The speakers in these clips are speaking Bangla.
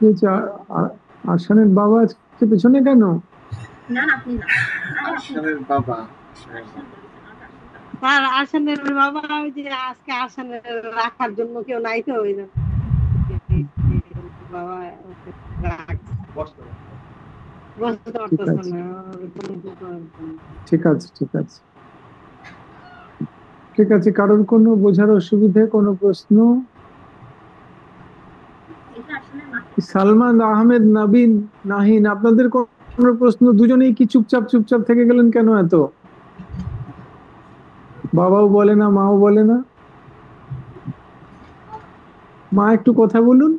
কি হচ্ছে? আরশানের বাবা আজকে পেছনে কেন? না না আপনি না, আরশানের বাবা। তার আসানের বাবা ওই যে আজকে আসানের রাখার জন্য কেউ নাই তো ওই জন্য বাবা ওকে বসতে ঠিক পারতেছে আছে, না কোনো কিছু করার জন্য। ঠিক আছে, ঠিক আছে, ঠিক আছে। কারোর কোনো বোঝার অসুবিধে, কোনো প্রশ্ন? এটা আসলে না। সালমান আহমেদ, নবীন, নাহিন, আপনাদের কোনো প্রশ্ন? দুজনেই কি চুপচাপ চুপচাপ থেকে গেলেন কেন এত? বাবাও বলে না, মাও বলে না। মা একটু কথা বলুন।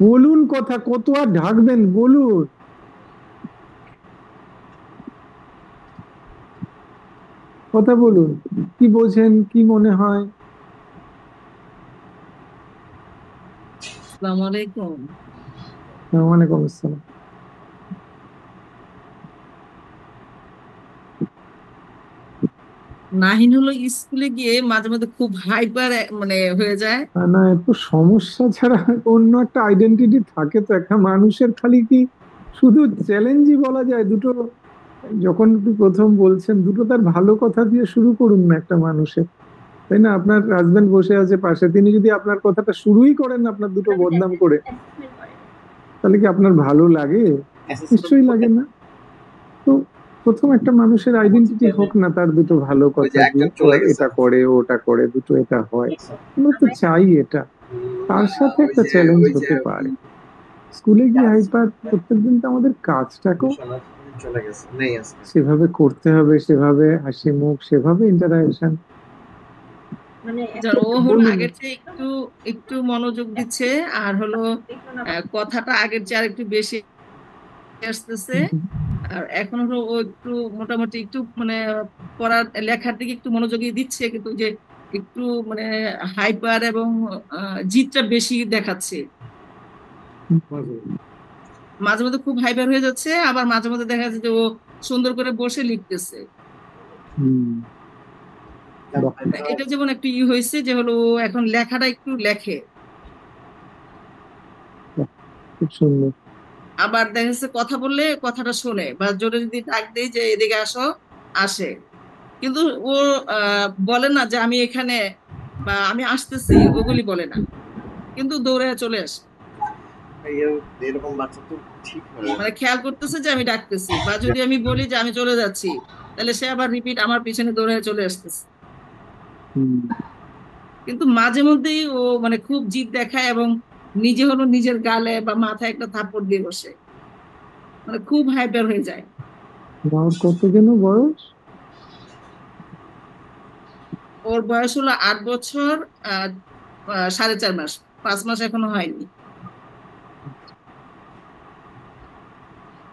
বলুন কথা, কত আর ঢাকবেন, বলুন। কথা বলুন, কি বোঝেন, কি মনে হয়? আসসালামু আলাইকুম। ওয়ালাইকুম আসসালাম। নাহিন হলো স্কুলে গিয়ে মাঝে মাঝে খুব হাইপার মানে হয়ে যায়। না, একটু সমস্যা ছাড়া অন্য একটা আইডেন্টিটি থাকে তো একটা মানুষের, খালি কি শুধু চ্যালেঞ্জই বলা যায় দুটো? যখন আপনি প্রথম বলছেন, দুটো তার ভালো কথা দিয়ে শুরু করুন না একটা মানুষের, তাই না? আপনার হাজবেন্ড বসে আছে পাশে, তিনি যদি আপনার কথাটা শুরুই করেন আপনার দুটো বদনাম করে, তাহলে কি আপনার ভালো লাগে? নিশ্চয়ই লাগে না। তো প্রথম একটা মানুষের আইডেন্টিটি হোক না তার দুটো ভালো কথা দিয়ে, ও এটা করে, ওটা করে, দুটো এটা হয়, আমরা তো চাই এটা। তার সাথে একটা চ্যালেঞ্জ হতে পারে। স্কুলে গিয়ে হাইপার প্রত্যেকদিন তো আমাদের কাজটাকেও সেভাবে করতে হবে, সেভাবে হাসি মুখ, সেভাবে ইন্টারাকশন। ও হলো আগের চেয়ে একটু একটু মনোযোগ দিচ্ছে, আর হলো কথাটা আগের চেয়ে আর একটু বেশি আসতেছে। আর এখন হলো ও একটু মোটামুটি একটু মানে পড়ার লেখার দিকে একটু মনোযোগী দিচ্ছে, কিন্তু যে একটু মানে হাইপার এবং জিদটা বেশি দেখাচ্ছে। মাঝে মধ্যে খুব হাইপার হয়ে যাচ্ছে, আবার মাঝে মধ্যে দেখা যাচ্ছে যে ও সুন্দর করে বসে লিখতেছে। এটা যেমন একটু হয়েছে যে হলো ও এখন লেখাটা একটু লেখে। খুব সুন্দর। আবার দেখা যাচ্ছে কথা বললে কথাটা শোনে, বা জোরে যদি ডাক দেই যে এদিকে আসো, আসে। কিন্তু ও বলে না যে আমি এখানে বা আমি আসতেছি, ওগুলি বলে না, কিন্তু দৌড়ে চলে আসে। মানে খেয়াল করতেছে যে আমি ডাকতেছি, বা যদি আমি বলি যে আমি চলে যাচ্ছি, তাহলে সে আবার রিপিট আমার পিছনে দৌড়ে চলে আসতেছে। কিন্তু মাঝে মধ্যেই ও মানে খুব জিদ দেখায় এবং নিজে হলো নিজের গালে বা মাথায় একটা থাপ্পড় দিয়ে বসে, মানে খুব হাইপার হয়ে যায়। কত যেন বয়স? ওর বয়স হলো 8 বছর 4.5 মাস, 5 মাস এখনো হয়নি।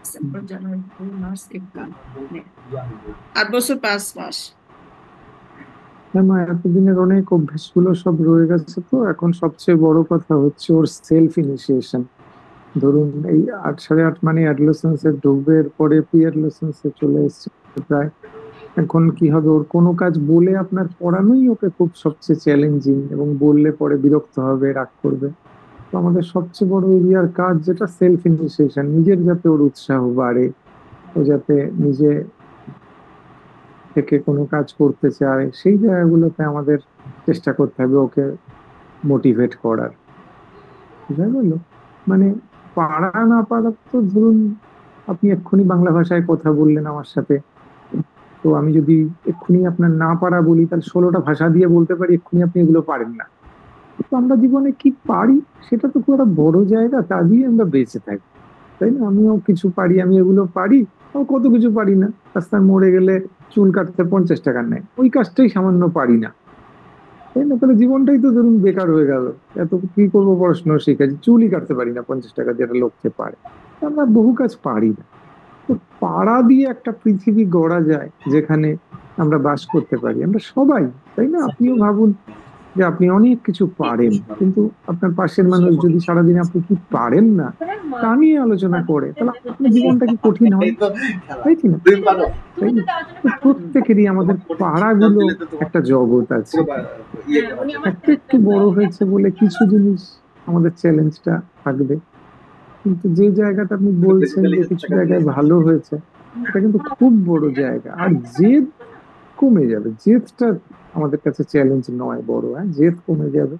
ডিসেম্বর, জানুয়ারি, ফেব্রুয়ারি, মার্চ, এপ্রিল, মে, 8 বছর 5 মাস। হ্যাঁ মা, এতদিনের অনেক অভ্যাস গুলো সব রয়ে গেছে, তো এখন সবচেয়ে বড় কথা হচ্ছে ওর সেলফ ইনিশিয়েশন। ধরুন এই 8, 8.5 মানে অ্যাডোলেসেন্সে ঢুকবে, এরপরে প্রি অ্যাডোলেসেন্সে চলে এসছে প্রায়। এখন কি হবে, ওর কোনো কাজ বলে আপনার পড়ানোই ওকে খুব সবচেয়ে চ্যালেঞ্জিং, এবং বললে পরে বিরক্ত হবে, রাগ করবে। তো আমাদের সবচেয়ে বড় এরিয়ার কাজ যেটা, সেলফ ইনিশিয়েশন, নিজের যাতে ওর উৎসাহ বাড়ে, ও যাতে নিজে থেকে কোনো কাজ করতে চায়, সেই জায়গাগুলোতে আমাদের চেষ্টা করতে হবে ওকে মোটিভেট করার। বুঝা গেল? মানে পারা না পারা তো ধরুন, আপনি এক্ষুনি বাংলা ভাষায় কথা বললেন আমার সাথে, তো আমি যদি এক্ষুনি আপনার না পারা বলি, তাহলে 16টা ভাষা দিয়ে বলতে পারি, এক্ষুনি আপনি এগুলো পারেন না। তো আমরা জীবনে কি পারি সেটা তো খুব একটা বড় জায়গা, তা দিয়ে আমরা বেঁচে থাকি, তাই না? আমিও কিছু পারি, আমি এগুলো পারি, ও কত কিছু পারি না। রাস্তায় মরে গেলে চুল কাটতে 50 টাকা নেয়, ওই কাজটাই সামান্য পারি না, তাই না? তাহলে জীবনটাই তো ধরুন বেকার হয়ে গেল। এত কি করবো, পড়াশোনা শিখেছি, চুলই কাটতে পারি না 50 টাকা, যেটা লোককে পারে। আমরা বহু কাজ পারি না। তো পাড়া দিয়ে একটা পৃথিবী গড়া যায় যেখানে আমরা বাস করতে পারি, আমরা সবাই, তাই না? আপনিও ভাবুন, যে আপনি অনেক কিছু পারেন, কিন্তু আপনার পাশের মানুষ যদি সারাদিন আপনি কি পারেন না তা নিয়ে আলোচনা করে, তাহলে আপনার জীবনটা কি কঠিন হয়? তাই কি না? তাই না? তো প্রত্যেকেরই আমাদের পাড়াগুলো একটা জগৎ আছে। একটা একটু বড় হয়েছে বলে কিছু জিনিস আমাদের চ্যালেঞ্জটা থাকবে, কিন্তু যে জায়গাটা আপনি বলছেন যে কিছু জায়গায় ভালো হয়েছে, এটা কিন্তু খুব বড় জায়গা। আর জেদ কমে যাবে, জেদটা আমাদের কাছে চ্যালেঞ্জ নয় বড়, হ্যাঁ জেদ কমে যাবে।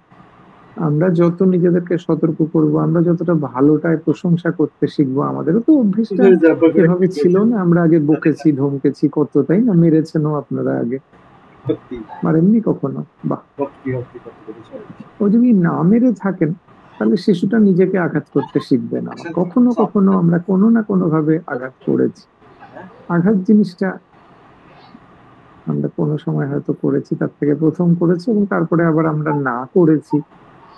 আমরা যত নিজেদেরকে সতর্ক করব, আমরা যতটা ভালোটায় প্রশংসা করতে শিখবো, আমাদেরও তো অভ্যেসটা এভাবে ছিল না, আমরা আগে বকেছি ধমকেছি কত, তাই না? মেরেছেনও আপনারা আগে, মারেননি কখনো? বাহ। ও যদি না মেরে থাকেন তাহলে শিশুটা নিজেকে আঘাত করতে শিখবে না। কখনো কখনো আমরা কোনো না কোনো ভাবে আঘাত করেছি, আঘাত জিনিসটা আমরা কোনো সময় হয়তো করেছি, তার থেকে প্রথম করেছি এবং তারপরে আবার আমরা না করেছি,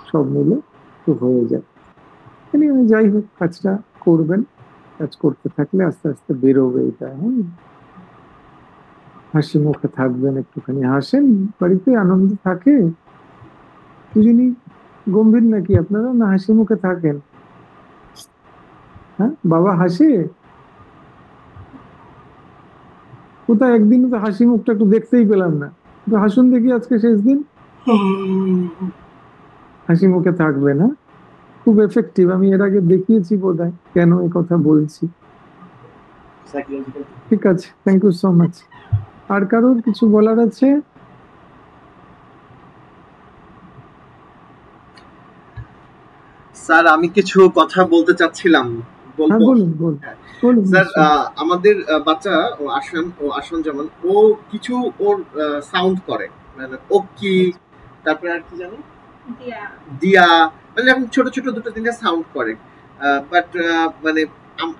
সব মিলে তো হয়ে যায়। যাই হোক, কাজটা করবেন, কাজ করতে থাকলে আস্তে আস্তে বেরোবে এটা। হ্যাঁ, হাসি মুখে থাকবেন, একটুখানি হাসেন, বাড়িতে আনন্দ থাকে। দুজনই গম্ভীর নাকি আপনারা, না হাসি মুখে থাকেন? হ্যাঁ, বাবা হাসে কোথায়? একদিন তো হাসি মুখটা একটু দেখতেই পেলাম না, তো হাসুন দেখি আজকে শেষ দিন, হাসি মুখে থাকবে না। খুব এফেক্টিভ, আমি এর আগে দেখিয়েছি বোধহয় কেন এই কথা বলছি। ঠিক আছে, থ্যাংক ইউ সো মাচ। আর কারোর কিছু বলার আছে? স্যার আমি কিছু কথা বলতে চাচ্ছিলাম, হ্যাঁ বলুন বলুন বলুন। স্যার আমাদের বাচ্চা ও আসান যেমন ও কিছু ওর সাউন্ড করে, মানে ও কি, তারপরে আর কি জানো, দিয়া, মানে এখন ছোট ছোট দুটো তিনটা সাউন্ড করে, বাট মানে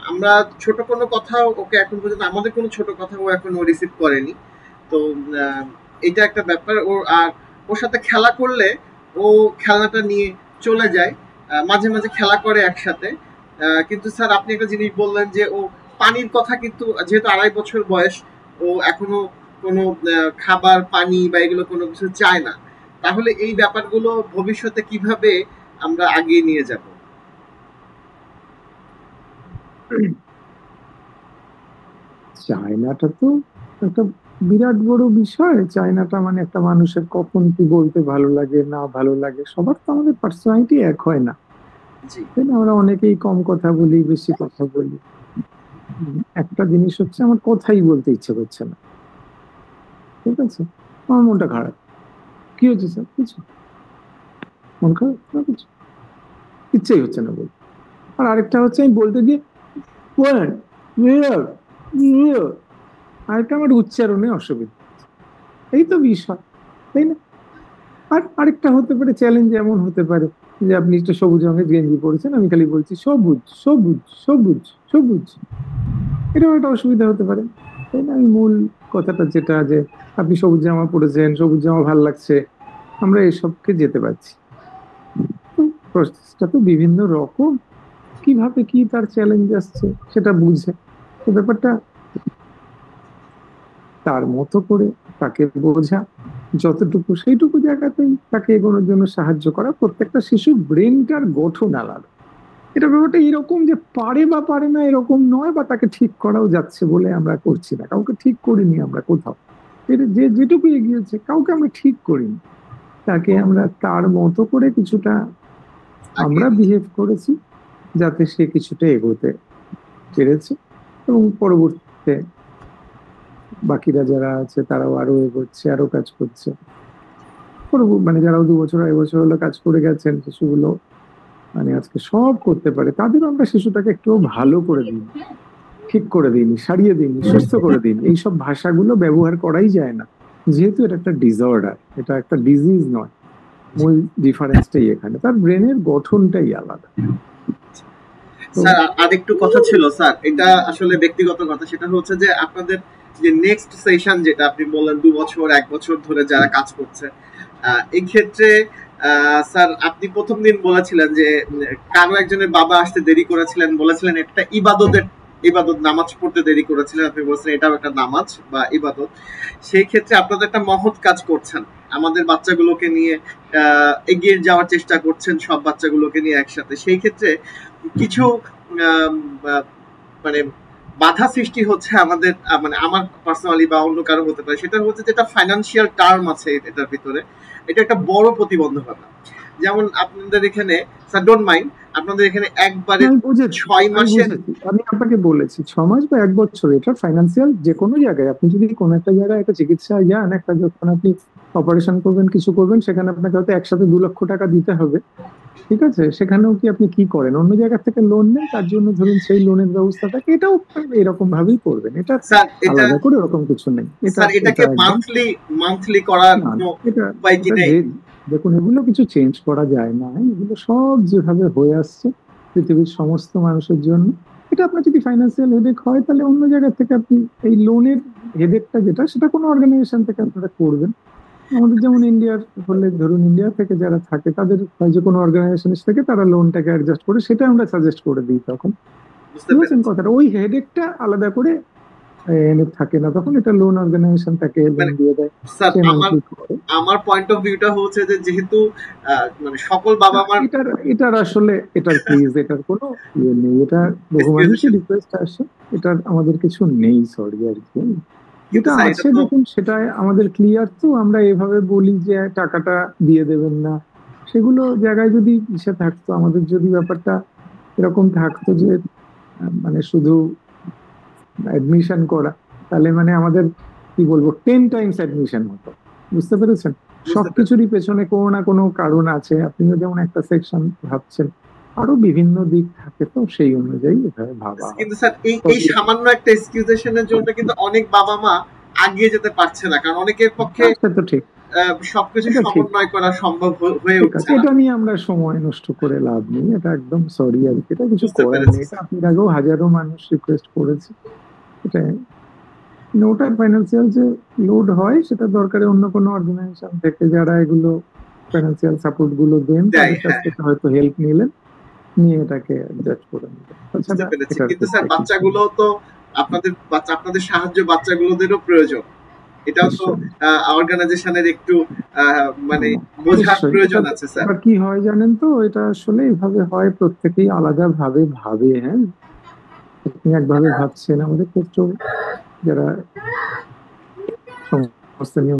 আমরা ছোট কোনো কথা ওকে এখন পর্যন্ত, আমাদের কোনো ছোট কথা ও এখন রিসিভ করেনি। তো এটা একটা ব্যাপার। আর ওর সাথে খেলা করলে ও খেলনাটা নিয়ে চলে যায়, মাঝে মাঝে খেলা করে একসাথে। কিন্তু স্যার আপনি একটা জিনিস বললেন যে ও পানির কথা, কিন্তু যেহেতু 2.5 বছর বয়স, ও এখনো কোনো খাবার পানি বা এগুলো কোনো কিছু চায় না, তাহলে এই ব্যাপারগুলো ভবিষ্যতে কিভাবে আমরা আগিয়ে নিয়ে যাব? চায়নাটা তো একটা বিরাট বড় বিষয়। চায়নাটা মানে একটা মানুষের কখন কি বলতে ভালো লাগে না ভালো লাগে, সবার তো আমাদের পার্সোনালিটি এক হয় না, তাই না? আমরা অনেকেই কম কথা বলি, বেশি কথা বলি। একটা জিনিস হচ্ছে আমার কথাই বলতে ইচ্ছে করছে না, ঠিক আছে, আমার মনটা খারাপ। কি হচ্ছে স্যার? কিছু মন খারাপ না, কিছু ইচ্ছেই হচ্ছে না বলতে। আর আরেকটা হচ্ছে আমি বলতে গিয়ে আরেকটা আমার উচ্চারণে অসুবিধা, এই তো বিষয়, তাই না? আর আরেকটা হতে পারে চ্যালেঞ্জ, এমন হতে পারে যে আপনি একটা সবুজ রঙের গেঞ্জি পরেছেন, আমি খালি বলছি সবুজ সবুজ সবুজ সবুজ, এটাও একটা অসুবিধা হতে পারে, তাই না? আমি মূল কথাটা যেটা, যে আপনি সবুজ জামা পরেছেন, সবুজ জামা ভাল লাগছে, আমরা এসবকে যেতে পারছি। তো প্রসেসটা তো বিভিন্ন রকম, কিভাবে কি তার চ্যালেঞ্জ আসছে সেটা বুঝে, তো ব্যাপারটা তার মতো করে তাকে বোঝা, যতটুকু সেইটুকু জায়গাতেই তাকে এগোনোর জন্য সাহায্য করা। প্রত্যেকটা শিশুর ব্রেনটার গঠন আলাদা, এটা ব্যাপারটা এরকম যে পারে বা পারে না এরকম নয়, বা তাকে ঠিক করাও যাচ্ছে বলে আমরা করছি না, কাউকে ঠিক করিনি আমরা কোথাও, যে যেটুকু এগিয়েছে কাউকে আমরা ঠিক করিনি, তাকে আমরা তার মতো করে কিছুটা আমরা বিহেভ করেছি যাতে সে কিছুটা এগোতে পেরেছে, এবং পরবর্তীতে বাকিরা যারা আছে তারাও আরো এগোচ্ছে, আরো কাজ করছে। মানে যারাও 2 বছর 2.5 বছর হলো কাজ করে গেছেন, শিশুগুলো মানে আজকে সব করতে পারে, তাদেরও আমরা শিশুটাকে একটু ভালো করে দিই, ঠিক করে দিইনি, সারিয়ে দিইনি, সুস্থ করে দিইনি, এইসব ভাষাগুলো ব্যবহার করাই যায় না, যেহেতু এটা একটা ডিসঅর্ডার, এটা একটা ডিজিজ নয়। মূল ডিফারেন্সটাই এখানে, তার ব্রেনের গঠনটাই আলাদা। স্যার আরেকটু কথা ছিল স্যার, এটা আসলে ব্যক্তিগত কথা, সেটা হচ্ছে যে আপনাদের যে নেক্সট সেশন যেটা আপনি বললেন 2 বছর 1 বছর ধরে যারা কাজ করছে, এই ক্ষেত্রে স্যার আপনি প্রথম দিন বলেছিলেন যে কারো একজনের বাবা আসতে দেরি করেছিলেন, বলেছিলেন একটা ইবাদত, নামাজ পড়তে দেরি করেছিলেন, আপনি বলছেন এটাও একটা নামাজ বা ইবাদত। সেই ক্ষেত্রে আপনারা একটা মহৎ কাজ করছেন, আমাদের বাচ্চাগুলোকে নিয়ে এগিয়ে যাওয়ার চেষ্টা করছেন, সব বাচ্চাগুলোকে নিয়ে একসাথে। সেই ক্ষেত্রে কিছু মানে বাধা সৃষ্টি হচ্ছে আমাদের, মানে আমার পার্সোনালি বা অন্য কারো হতে পারে, সেটা হচ্ছে যেটা ফাইন্যান্সিয়াল টার্ম আছে এটার ভিতরে, এটা একটা বড় প্রতিবন্ধকতা। যেমন আপনাদের এখানে, স্যার ডোন্ট মাইন্ড, আপনাদের এখানে একবারে 6 মাসের, আমি আপনাকে বলেছি 6 মাস বা 1 বছর, এটা ফাইন্যান্সিয়াল যে কোনো জায়গায় আপনি যদি কোনো একটা জায়গায় একটা চিকিৎসায় যান, একটা যখন আপনি অপারেশন করবেন, কিছু করবেন, সেখানে আপনাকে হয়তো একসাথে 2 লক্ষ টাকা দিতে হবে, ঠিক আছে? সেখানেও কি আপনি কি করেন, অন্য জায়গা থেকে লোন নেন, তার জন্য ধরুন সেই লোনের ব্যবস্থাটাকে এটাও এরকম ভাবেই করবেন। এটা আলাদা করে এরকম কিছু নেই। এটাকে মান্থলি করার উপায় কি নেই? দেখুন, এগুলো কিছু চেঞ্জ করা যায় না, এগুলো সব যেভাবে হয়ে আসছে পৃথিবীর সমস্ত মানুষের জন্য। এটা আপনার যদি ফাইন্যান্সিয়াল হেডেক হয়, তাহলে অন্য জায়গা থেকে আপনি এই লোনের হেডেকটা যেটা, সেটা কোনো অর্গানাইজেশন থেকে আপনারা করবেন। আমাদের যেমন ইন্ডিয়ার হলে, ধরুন ইন্ডিয়া থেকে যারা থাকে তাদের যে কোনো অর্গানাইজেশন থেকে তারা লোনটাকে অ্যাডজাস্ট করে, সেটা আমরা সাজেস্ট করে দিই। তখন বুঝছেন কথাটা, ওই হেডেকটা আলাদা করে থাকে না, তখন এটা লোন অর্গানাইজেশন তাকে লোন দিয়ে দেয়। আমার পয়েন্ট অফ ভিউটা হচ্ছে যে যেহেতু মানে সকল বাবা মার এটার আসলে এটার প্লিজ এটার কোনো ইয়ে নেই, এটা বহু মানুষের রিকোয়েস্ট আসে, এটার আমাদের কিছু নেই, সরি আর কি। যেটা আছে দেখুন সেটা আমাদের ক্লিয়ার, তো আমরা এভাবে বলি যে টাকাটা দিয়ে দেবেন না, সেগুলো জায়গায় যদি ইসে থাকতো, আমাদের যদি ব্যাপারটা এরকম থাকতো যে মানে শুধু অ্যাডমিশন করা, তাহলে মানে আমাদের কি বলবো 10 টাইমস অ্যাডমিশন হতো, বুঝতে পেরেছেন? সবকিছুরই পেছনে কোনো না কোনো কারণ আছে। আপনিও যেমন একটা সেকশন ভাবছেন, আরো বিভিন্ন দিক থাকে, তো সেই অনুযায়ী এভাবে ভাবা। কিন্তু স্যার এই সামান্য একটা এক্সকিউজেশনের জন্য কিন্তু অনেক বাবা মা আগিয়ে যেতে পারছে না, কারণ অনেকের পক্ষে তো ঠিক সবকিছু সমন্বয় করা সম্ভব হয়ে উঠছে না। এটা নিয়ে আমরা সময় নষ্ট করে লাভ নেই, এটা একদম সরি আর কি, এটা কিছু করার নেই। এটা আপনার আগেও হাজারো মানুষ রিকোয়েস্ট করেছে, এটা ওটার ফাইন্যান্সিয়াল যে লোড হয়, সেটা দরকারে অন্য কোনো অর্গানাইজেশন থেকে যারা এগুলো ফাইন্যান্সিয়াল সাপোর্ট গুলো দেন, তাদের কাছ থেকে হয়তো হেল্প নিলেন, নিয়ে এটাকে অ্যাডজাস্ট করে নিলেন। কিন্তু স্যার বাচ্চাগুলো তো আপনাদের সাহায্য বাচ্চাগুলোদেরও প্রয়োজন, এটাও তো অর্গানাইজেশনের একটু মানে বোঝার প্রয়োজন আছে স্যার। কি হয় জানেন তো, এটা আসলে এইভাবে হয়, প্রত্যেকেই আলাদা ভাবে ভাবে। হ্যাঁ, আপনি একভাবে ভাবছেন, আমাদের ক্ষেত্রেও যারা সমস্ত নিয়ম